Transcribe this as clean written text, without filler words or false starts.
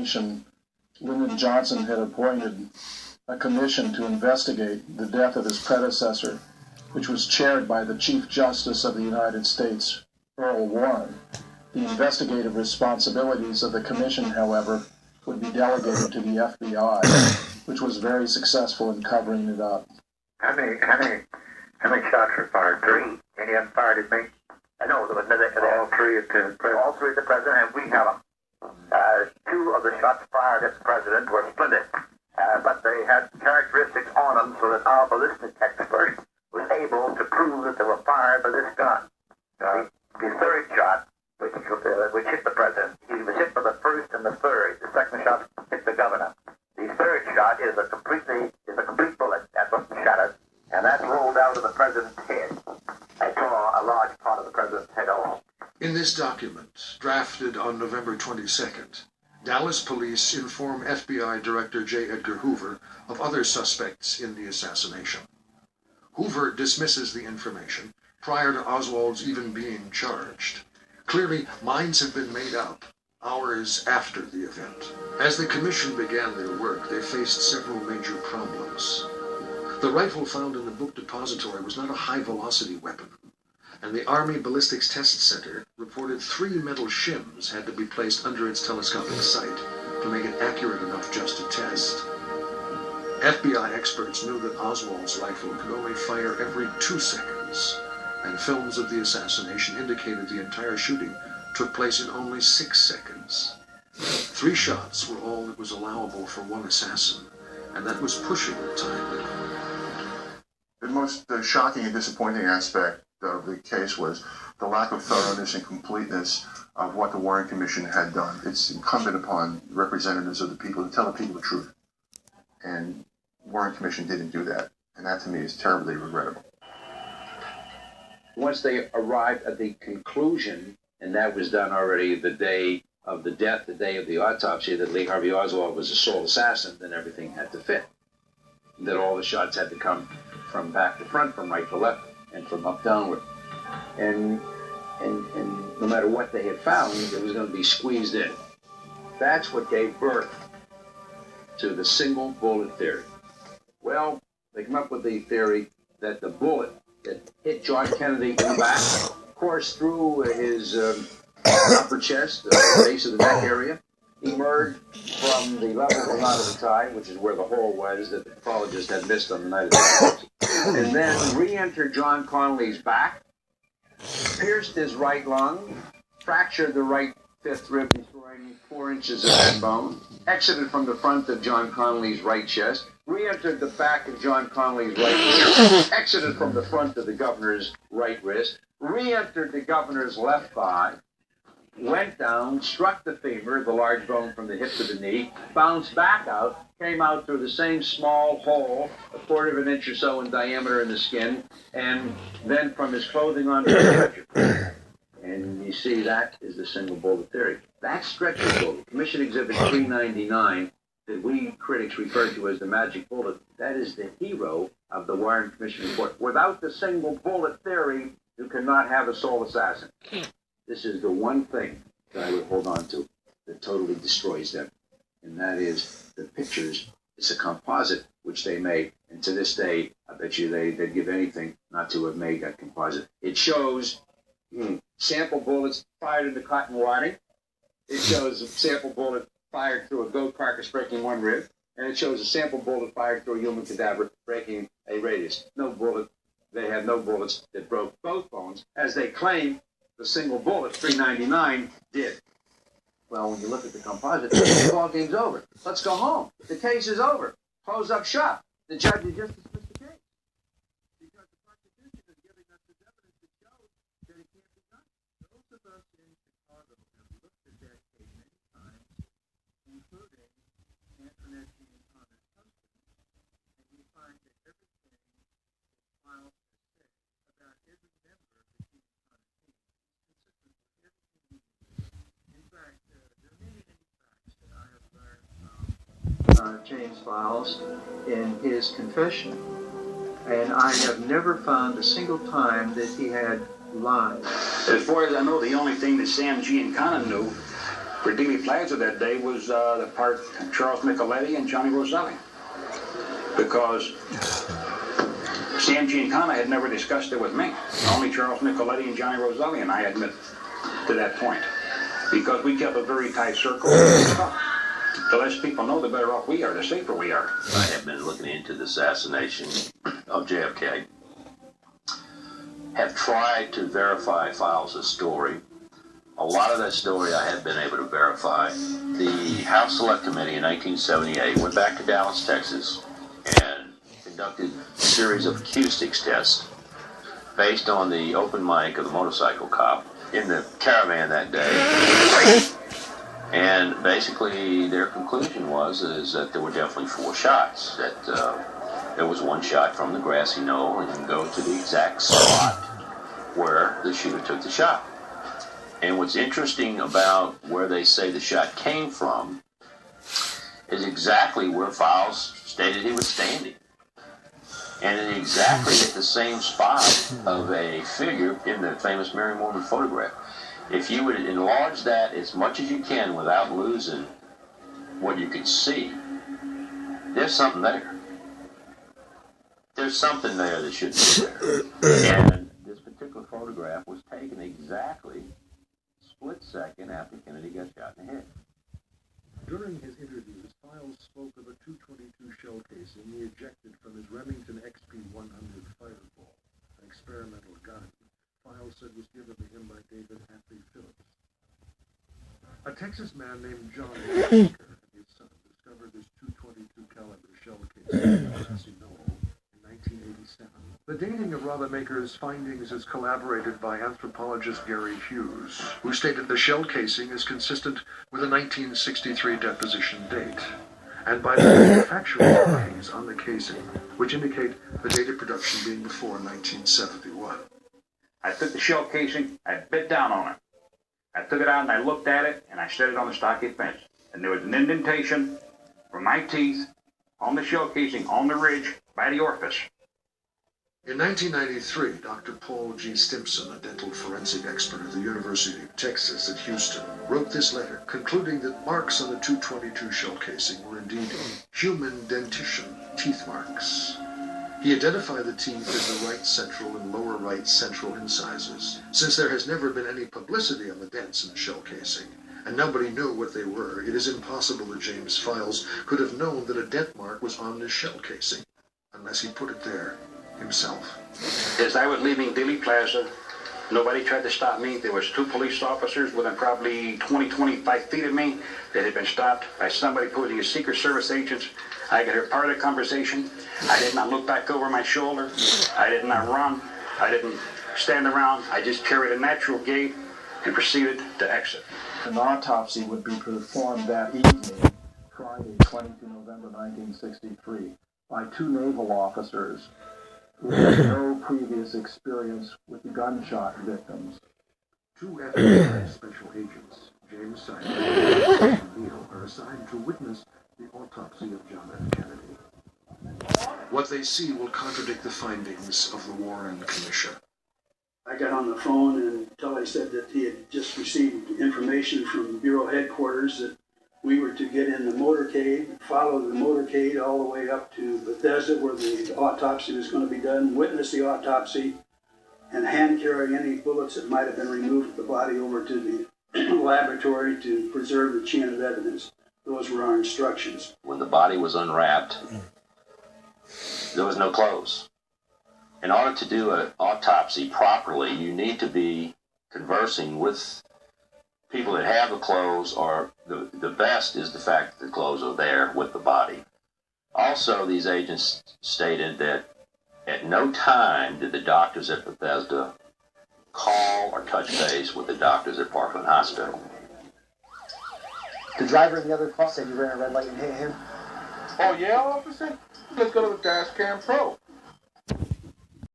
assassination, Lyndon Johnson had appointed a commission to investigate the death of his predecessor, which was chaired by the Chief Justice of the United States, Earl Warren. The investigative responsibilities of the commission, however, would be delegated to the FBI, which was very successful in covering it up. How many shots were fired? 3. Any of them fired at me? I know there was all 3 at the president. All 3 at the president, and we have them. 2 of the shots fired at the president were splinted, but they had characteristics on them so that our ballistic expert was able to prove that they were fired by this gun. The 3rd shot, which hit the president, he was hit by the 1st and the 3rd. The 2nd shot hit the governor. The 3rd shot is a complete bullet. That's what shattered, and that rolled out of the president's head. I tore a large part of the president's head off. In this document, drafted on November 22nd, Dallas police inform FBI Director J. Edgar Hoover of other suspects in the assassination. Hoover dismisses the information prior to Oswald's even being charged. Clearly, minds have been made up hours after the event. As the commission began their work, they faced several major problems. The rifle found in the book depository was not a high-velocity weapon, and the Army Ballistics Test Center reported 3 metal shims had to be placed under its telescopic sight to make it accurate enough just to test. FBI experts knew that Oswald's rifle could only fire every 2 seconds, and films of the assassination indicated the entire shooting took place in only 6 seconds. 3 shots were all that was allowable for one assassin, and that was pushing the time limit. The most shocking and disappointing aspect of the case was the lack of thoroughness and completeness of what the Warren Commission had done. It's incumbent upon representatives of the people to tell the people the truth. And Warren Commission didn't do that. And that to me is terribly regrettable. Once they arrived at the conclusion, and that was done already the day of the death, the day of the autopsy, that Lee Harvey Oswald was a sole assassin, then everything had to fit. That all the shots had to come from back to front, from right to left, and from up downward. And no matter what they had found, it was going to be squeezed in. That's what gave birth to the single bullet theory. Well, they come up with the theory that the bullet that hit John Kennedy in the back, coursed through his upper chest, the base of the neck area, emerged from the level of the knot of the tie, which is where the hole was that the pathologist had missed on the night of the autopsy, and then re-entered John Connally's back, pierced his right lung, fractured the right 5th rib, destroying 4 inches of that bone, exited from the front of John Connally's right chest, re-entered the back of John Connally's right wrist, exited from the front of the governor's right wrist, re-entered the governor's left thigh, went down, struck the femur, the large bone from the hip to the knee, bounced back out, came out through the same small hole, a 1/4 of an inch or so in diameter in the skin, and then from his clothing on to the stretcher. And you see, that is the single bullet theory. That stretcher bullet, Commission Exhibit 399, that we critics refer to as the magic bullet, that is the hero of the Warren Commission report. Without the single bullet theory, you cannot have a sole assassin. This is the one thing that I would hold on to that totally destroys them. And that is the pictures. It's a composite which they made. And to this day, I bet you they'd give anything not to have made that composite. It shows sample bullets fired into cotton wadding. It shows a sample bullet fired through a goat carcass breaking 1 rib. And it shows a sample bullet fired through a human cadaver breaking a radius. They had no bullets that broke both bones, as they claim the single bullet, 399, did. Well, when you look at the composite, the ball game's over. Let's go home. The case is over. Close up shop. The judge has just dismissed the case. Because the prosecution is giving us this evidence that shows that it can't be done. Those of us in Chicago have looked at that case many times, including Antoinette Jean Connor's husband, and we find that everything that Miles has said about every member of the Jean Connor team is consistent with everything he did. In fact, there are many facts that I have learned from James Files in his confession, and I have never found a single time that he had lied. As far as I know, the only thing that Sam Giancana knew for Dealey Plaza that day was the part Charles Micheletti and Johnny Roselli. Because Sam Giancana had never discussed it with me. Only Charles Micheletti and Johnny Roselli and I admit to that point. Because we kept a very tight circle. The less people know, the better off we are, the safer we are. I have been looking into the assassination of JFK. Have tried to verify Files' story. A lot of that story I have been able to verify. The House Select Committee in 1978 went back to Dallas, Texas, and conducted a series of acoustics tests based on the open mic of the motorcycle cop in the caravan that day. And basically their conclusion is that there were definitely 4 shots, that there was one shot from the grassy knoll and you go to the exact spot where the shooter took the shot. And what's interesting about where they say the shot came from is exactly where Files stated he was standing. And in exactly at the same spot of a figure in the famous Mary Mormon photograph. If you would enlarge that as much as you can without losing what you can see, there's something there. There's something there that should be there. And this particular photograph was taken exactly a split second after Kennedy got shot in the head. During his interviews, Files spoke of a .222 shell casing he ejected from his Remington XP-100 fireball, an experimental gun Files said was given to him by David Happy Phillips. A Texas man named John Baker and his son discovered this .222 caliber shell casing in Grassy Knoll in 1987. The dating of Rodemaker's findings is corroborated by anthropologist Gary Hughes, who stated the shell casing is consistent with a 1963 deposition date, and by the manufacturing markings on the casing, which indicate the date of production being before 1971. I took the shell casing, I bit down on it. I took it out and I looked at it and I set it on the stockade fence. And there was an indentation from my teeth on the shell casing on the ridge by the orifice. In 1993, Dr. Paul G. Stimson, a dental forensic expert at the University of Texas at Houston, wrote this letter concluding that marks on the .222 shell casing were indeed human dentition teeth marks. He identified the teeth as the right central and lower right central incisors. Since there has never been any publicity on the dents in the shell casing, and nobody knew what they were, it is impossible that James Files could have known that a dent mark was on this shell casing, unless he put it there himself. As I was leaving Dealey Plaza, nobody tried to stop me. There was 2 police officers within probably 20-25 feet of me that had been stopped by somebody posing as Secret Service agents. I could hear part of the conversation. I did not look back over my shoulder. I did not run. I didn't stand around. I just carried a natural gait and proceeded to exit. An autopsy would be performed that evening, Friday, 22 November 1963, by 2 naval officers who had no previous experience with the gunshot victims. 2 FBI special agents, James Simon and Jason Neal, are assigned to witness the autopsy of John F. Kennedy. What they see will contradict the findings of the Warren Commission. I got on the phone and Tully said that he had just received information from Bureau headquarters that we were to get in the motorcade, follow the motorcade all the way up to Bethesda where the autopsy was going to be done, witness the autopsy, and hand carry any bullets that might have been removed from the body over to the laboratory to preserve the chain of evidence. Those were our instructions. When the body was unwrapped, there was no clothes. In order to do an autopsy properly, you need to be conversing with people that have the clothes, or the best is the fact that the clothes are there with the body. Also, these agents stated that at no time did the doctors at Bethesda call or touch base with the doctors at Parkland Hospital. The driver in the other car said you ran a red light and hit him. Oh, yeah, officer? Let's go to the dash cam pro.